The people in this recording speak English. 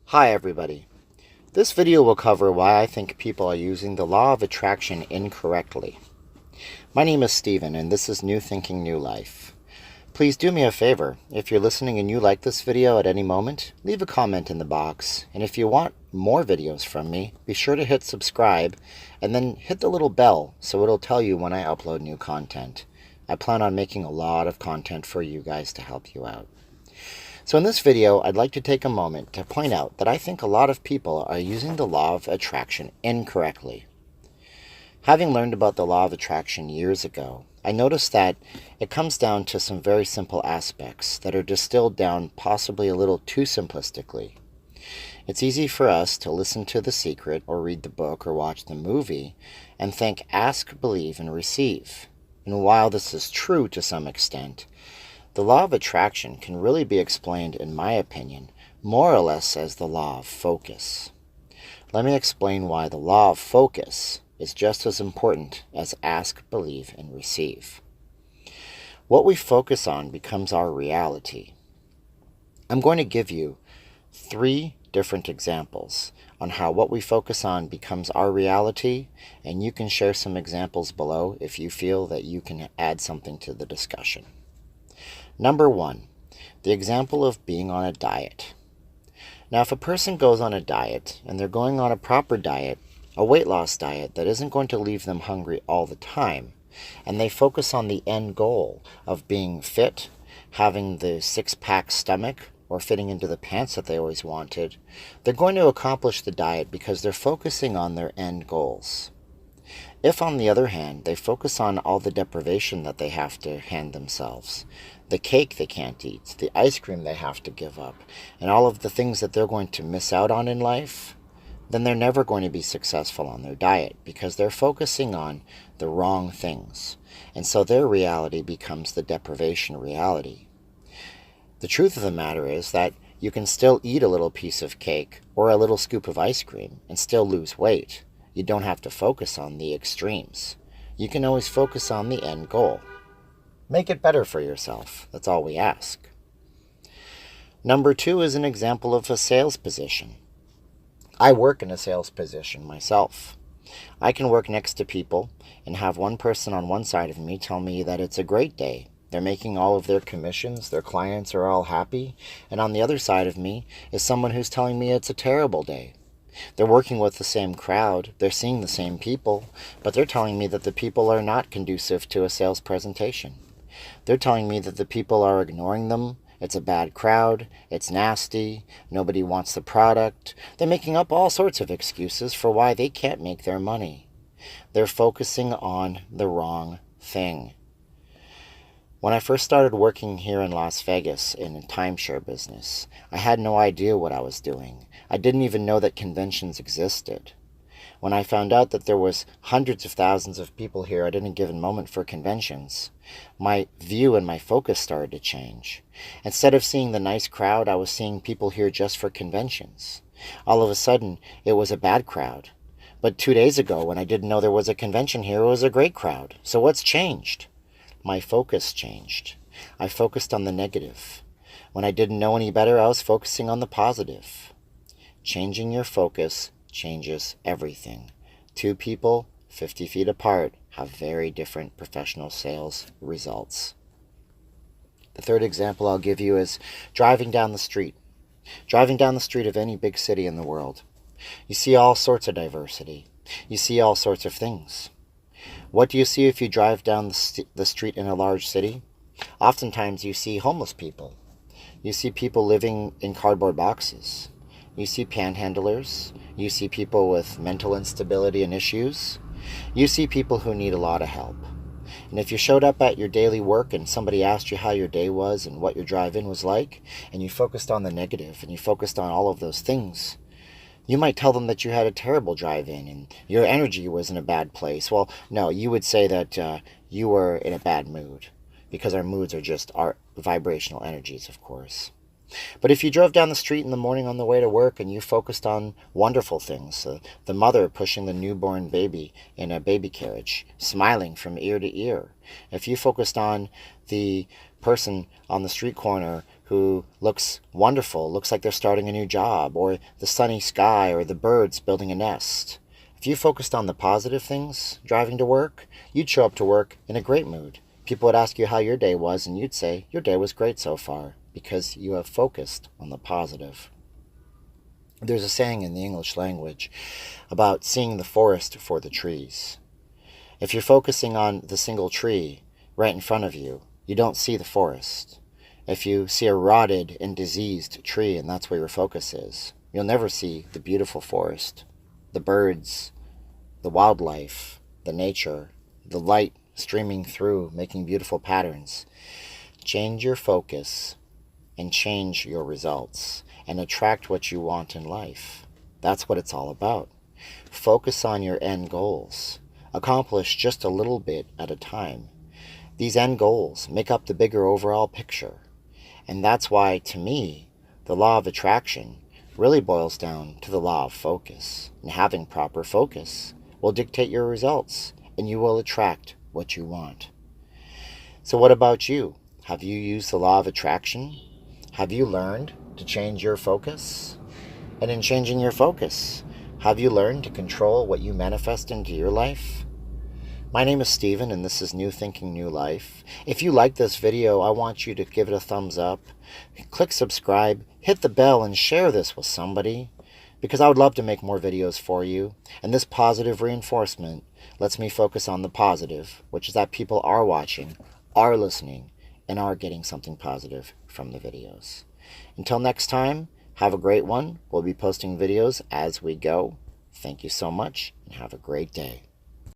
Hi everybody. This video will cover why I think people are using the law of attraction incorrectly. My name is Steven and this is New Thinking New Life. Please do me a favor, if you're listening and you like this video at any moment, leave a comment in the box, and if you want more videos from me, be sure to hit subscribe and then hit the little bell so it'll tell you when I upload new content. I plan on making a lot of content for you guys to help you out. So in this video, I'd like to take a moment to point out that I think a lot of people are using the law of attraction incorrectly. Having learned about the law of attraction years ago, I noticed that it comes down to some very simple aspects that are distilled down possibly a little too simplistically. It's easy for us to listen to The Secret or read the book or watch the movie and think ask, believe, and receive. And while this is true to some extent, the law of attraction can really be explained, in my opinion, more or less as the law of focus. Let me explain why the law of focus is just as important as ask, believe, and receive. What we focus on becomes our reality. I'm going to give you 3 different examples on how what we focus on becomes our reality, and you can share some examples below if you feel that you can add something to the discussion. Number 1, the example of being on a diet. Now, if a person goes on a diet and they're going on a proper diet, a weight loss diet that isn't going to leave them hungry all the time, and they focus on the end goal of being fit, having the six-pack stomach, or fitting into the pants that they always wanted, they're going to accomplish the diet because they're focusing on their end goals. If, on the other hand, they focus on all the deprivation that they have to hand themselves, the cake they can't eat, the ice cream they have to give up, and all of the things that they're going to miss out on in life, then they're never going to be successful on their diet because they're focusing on the wrong things. And so their reality becomes the deprivation reality. The truth of the matter is that you can still eat a little piece of cake or a little scoop of ice cream and still lose weight. You don't have to focus on the extremes. You can always focus on the end goal. Make it better for yourself. That's all we ask. Number 2 is an example of a sales position. I work in a sales position myself. I can work next to people and have one person on one side of me tell me that it's a great day. They're making all of their commissions, their clients are all happy, and on the other side of me is someone who's telling me it's a terrible day. They're working with the same crowd, they're seeing the same people, but they're telling me that the people are not conducive to a sales presentation. They're telling me that the people are ignoring them, it's a bad crowd, it's nasty, nobody wants the product. They're making up all sorts of excuses for why they can't make their money. They're focusing on the wrong thing. When I first started working here in Las Vegas in a timeshare business, I had no idea what I was doing. I didn't even know that conventions existed. When I found out that there was hundreds of thousands of people here at any given moment for conventions, my view and my focus started to change. Instead of seeing the nice crowd, I was seeing people here just for conventions. All of a sudden, it was a bad crowd. But 2 days ago, when I didn't know there was a convention here, it was a great crowd. So what's changed? My focus changed. I focused on the negative. When I didn't know any better, I was focusing on the positive. Changing your focus changes everything. 2 people, 50 feet apart, have very different professional sales results. The 3rd example I'll give you is driving down the street. Driving down the street of any big city in the world. You see all sorts of diversity. You see all sorts of things. What do you see if you drive down the street in a large city? Oftentimes you see homeless people. You see people living in cardboard boxes. You see panhandlers. You see people with mental instability and issues. You see people who need a lot of help. And if you showed up at your daily work and somebody asked you how your day was and what your drive-in was like, and you focused on the negative and you focused on all of those things, you might tell them that you had a terrible drive-in and your energy was in a bad place. Well, no, you would say that you were in a bad mood, because our moods are just our vibrational energies, of course. But if you drove down the street in the morning on the way to work and you focused on wonderful things, the mother pushing the newborn baby in a baby carriage, smiling from ear to ear, if you focused on the person on the street corner who looks wonderful, looks like they're starting a new job, or the sunny sky, or the birds building a nest. If you focused on the positive things driving to work, you'd show up to work in a great mood. People would ask you how your day was, and you'd say, your day was great so far, because you have focused on the positive. There's a saying in the English language about seeing the forest for the trees. If you're focusing on the single tree right in front of you, you don't see the forest. If you see a rotted and diseased tree and that's where your focus is, you'll never see the beautiful forest, the birds, the wildlife, the nature, the light streaming through, making beautiful patterns. Change your focus and change your results and attract what you want in life. That's what it's all about. Focus on your end goals. Accomplish just a little bit at a time. These end goals make up the bigger overall picture. And that's why, to me, the law of attraction really boils down to the law of focus. And having proper focus will dictate your results, and you will attract what you want. So what about you? Have you used the law of attraction? Have you learned to change your focus? And in changing your focus, have you learned to control what you manifest into your life? My name is Steven, and this is New Thinking, New Life. If you like this video, I want you to give it a thumbs up, click subscribe, hit the bell, and share this with somebody, because I would love to make more videos for you. And this positive reinforcement lets me focus on the positive, which is that people are watching, are listening, and are getting something positive from the videos. Until next time, have a great one. We'll be posting videos as we go. Thank you so much, and have a great day.